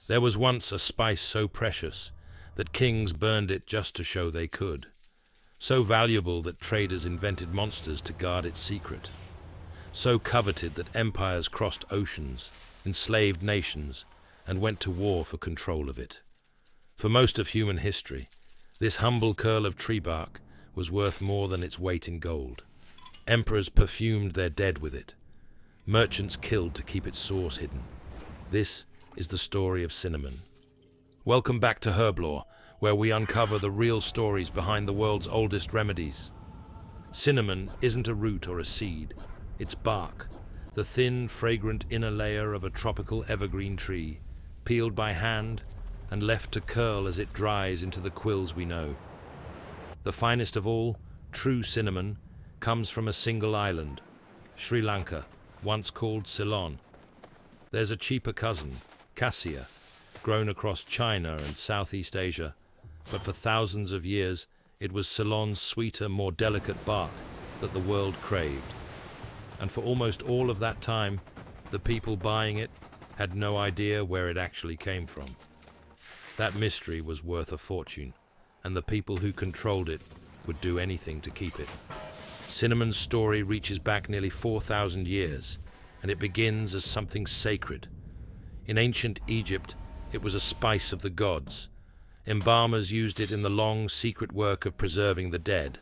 There was once a spice so precious that kings burned it just to show they could, so valuable that traders invented monsters to guard its secret, so coveted that empires crossed oceans, enslaved nations, and went to war for control of it. For most of human history, this humble curl of tree bark was worth more than its weight in gold. Emperors perfumed their dead with it. Merchants killed to keep its source hidden. This is the story of cinnamon. Welcome back to Herblore, where we uncover the real stories behind the world's oldest remedies. Cinnamon isn't a root or a seed. It's bark, the thin, fragrant inner layer of a tropical evergreen tree, peeled by hand and left to curl as it dries into the quills we know. The finest of all, true cinnamon, comes from a single island, Sri Lanka, once called Ceylon. There's a cheaper cousin, cassia, grown across China and Southeast Asia, but for thousands of years it was Ceylon's sweeter, more delicate bark that the world craved. And for almost all of that time, the people buying it had no idea where it actually came from. That mystery was worth a fortune, and the people who controlled it would do anything to keep it. Cinnamon's story reaches back nearly 4,000 years, and it begins as something sacred. In ancient Egypt, it was a spice of the gods. Embalmers used it in the long, secret work of preserving the dead,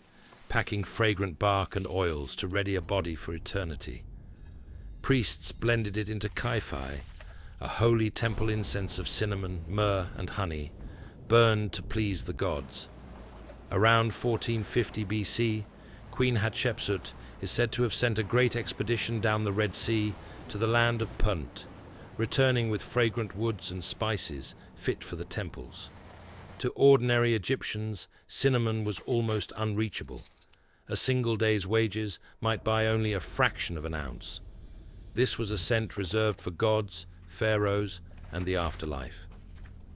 packing fragrant bark and oils to ready a body for eternity. Priests blended it into kaiphai, a holy temple incense of cinnamon, myrrh, and honey, burned to please the gods. Around 1450 BC, Queen Hatshepsut is said to have sent a great expedition down the Red Sea to the land of Punt, returning with fragrant woods and spices fit for the temples. To ordinary Egyptians, cinnamon was almost unreachable. A single day's wages might buy only a fraction of an ounce. This was a scent reserved for gods, pharaohs, and the afterlife.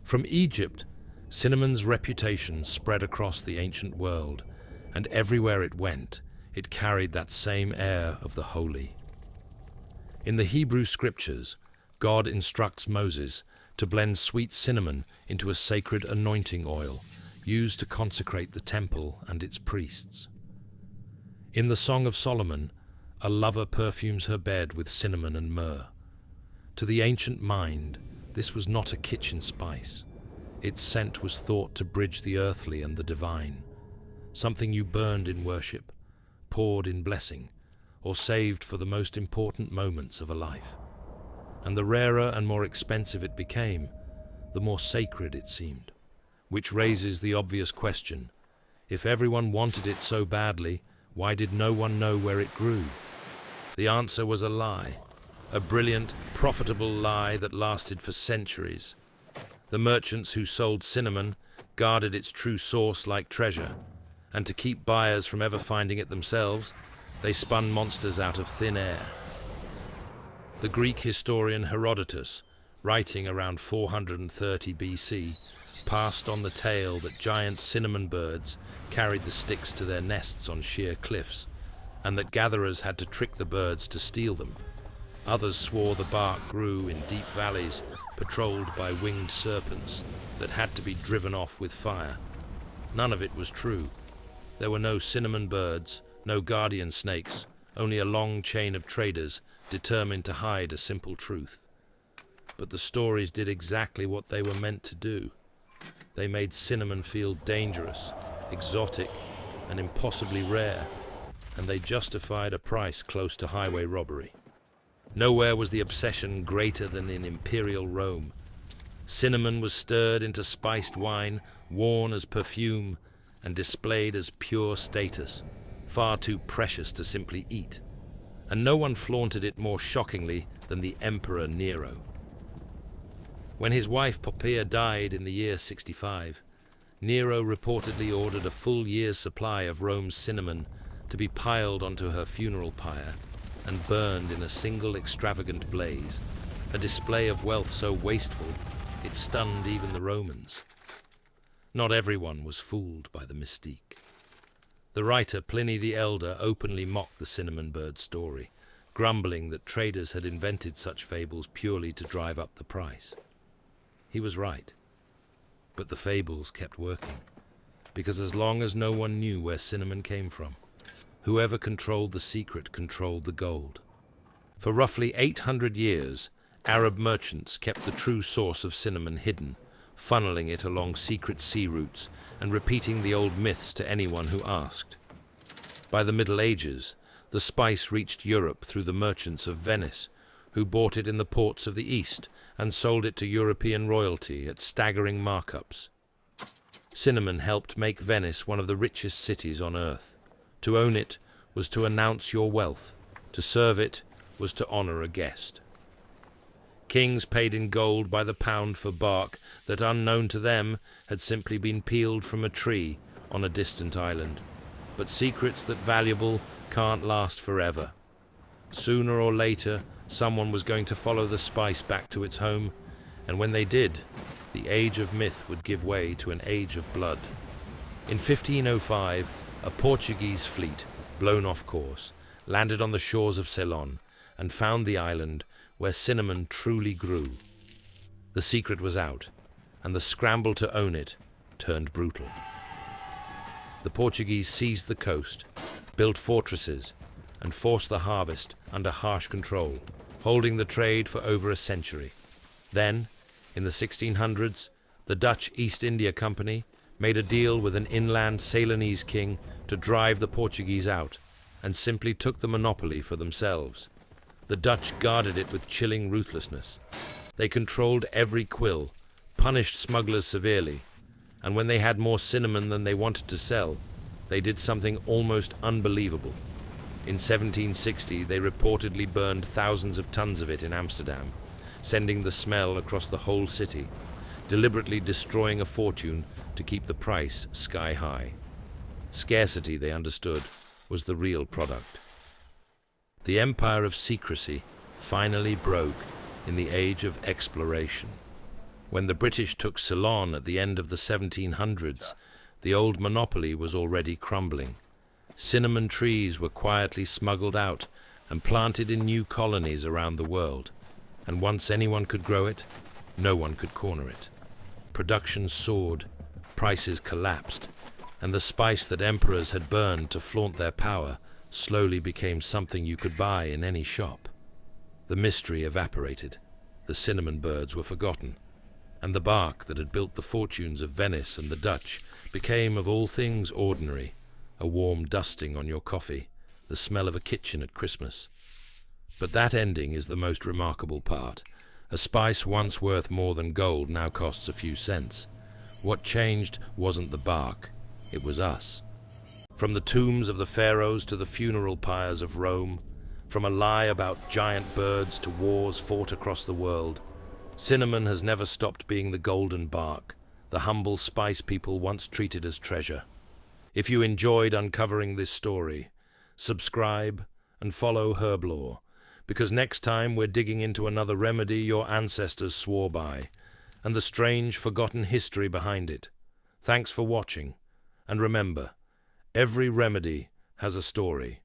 From Egypt, cinnamon's reputation spread across the ancient world, and everywhere it went, it carried that same air of the holy. In the Hebrew scriptures, God instructs Moses to blend sweet cinnamon into a sacred anointing oil used to consecrate the temple and its priests. In the Song of Solomon, a lover perfumes her bed with cinnamon and myrrh. To the ancient mind, this was not a kitchen spice. Its scent was thought to bridge the earthly and the divine, something you burned in worship, poured in blessing, or saved for the most important moments of a life. And the rarer and more expensive it became, the more sacred it seemed, which raises the obvious question: if everyone wanted it so badly, why did no one know where it grew? The answer was a lie, a brilliant, profitable lie that lasted for centuries. The merchants who sold cinnamon guarded its true source like treasure, and to keep buyers from ever finding it themselves, they spun monsters out of thin air. The Greek historian Herodotus, writing around 430 BC, passed on the tale that giant cinnamon birds carried the sticks to their nests on sheer cliffs, and that gatherers had to trick the birds to steal them. Others swore the bark grew in deep valleys patrolled by winged serpents that had to be driven off with fire. None of it was true. There were no cinnamon birds, no guardian snakes, only a long chain of traders determined to hide a simple truth. But the stories did exactly what they were meant to do. They made cinnamon feel dangerous, exotic, and impossibly rare, and they justified a price close to highway robbery. Nowhere was the obsession greater than in imperial Rome. Cinnamon was stirred into spiced wine, worn as perfume, and displayed as pure status, far too precious to simply eat. And no one flaunted it more shockingly than the Emperor Nero. When his wife Poppaea died in the year 65, Nero reportedly ordered a full year's supply of Rome's cinnamon to be piled onto her funeral pyre and burned in a single extravagant blaze, a display of wealth so wasteful it stunned even the Romans. Not everyone was fooled by the mystique. The writer Pliny the Elder openly mocked the cinnamon bird story, grumbling that traders had invented such fables purely to drive up the price. He was right. But the fables kept working, because as long as no one knew where cinnamon came from, whoever controlled the secret controlled the gold. For roughly 800 years, Arab merchants kept the true source of cinnamon hidden, funneling it along secret sea routes and repeating the old myths to anyone who asked. By the Middle Ages, the spice reached Europe through the merchants of Venice, who bought it in the ports of the East and sold it to European royalty at staggering markups. Cinnamon helped make Venice one of the richest cities on earth. To own it was to announce your wealth. To serve it was to honor a guest. Kings paid in gold by the pound for bark that, unknown to them, had simply been peeled from a tree on a distant island. But secrets that valuable can't last forever. Sooner or later, someone was going to follow the spice back to its home, and when they did, the age of myth would give way to an age of blood. In 1505, a Portuguese fleet, blown off course, landed on the shores of Ceylon and found the island where cinnamon truly grew. The secret was out, and the scramble to own it turned brutal. The Portuguese seized the coast, built fortresses, and forced the harvest under harsh control, holding the trade for over a century. Then, in the 1600s, the Dutch East India Company made a deal with an inland Ceylonese king to drive the Portuguese out, and simply took the monopoly for themselves. The Dutch guarded it with chilling ruthlessness. They controlled every quill, punished smugglers severely, and when they had more cinnamon than they wanted to sell, they did something almost unbelievable. In 1760, they reportedly burned thousands of tons of it in Amsterdam, sending the smell across the whole city, deliberately destroying a fortune to keep the price sky high. Scarcity, they understood, was the real product. The empire of secrecy finally broke in the age of exploration. When the British took Ceylon at the end of the 1700s, the old monopoly was already crumbling. Cinnamon trees were quietly smuggled out and planted in new colonies around the world, and once anyone could grow it, no one could corner it. Production soared, prices collapsed, and the spice that emperors had burned to flaunt their power slowly became something you could buy in any shop. The mystery evaporated, the cinnamon birds were forgotten, and the bark that had built the fortunes of Venice and the Dutch became, of all things, ordinary, a warm dusting on your coffee, the smell of a kitchen at Christmas. But that ending is the most remarkable part. A spice once worth more than gold now costs a few cents. What changed wasn't the bark, it was us. From the tombs of the pharaohs to the funeral pyres of Rome, from a lie about giant birds to wars fought across the world, cinnamon has never stopped being the golden bark, the humble spice people once treated as treasure. If you enjoyed uncovering this story, subscribe and follow Herblore, because next time we're digging into another remedy your ancestors swore by, and the strange forgotten history behind it. Thanks for watching, and remember, every remedy has a story.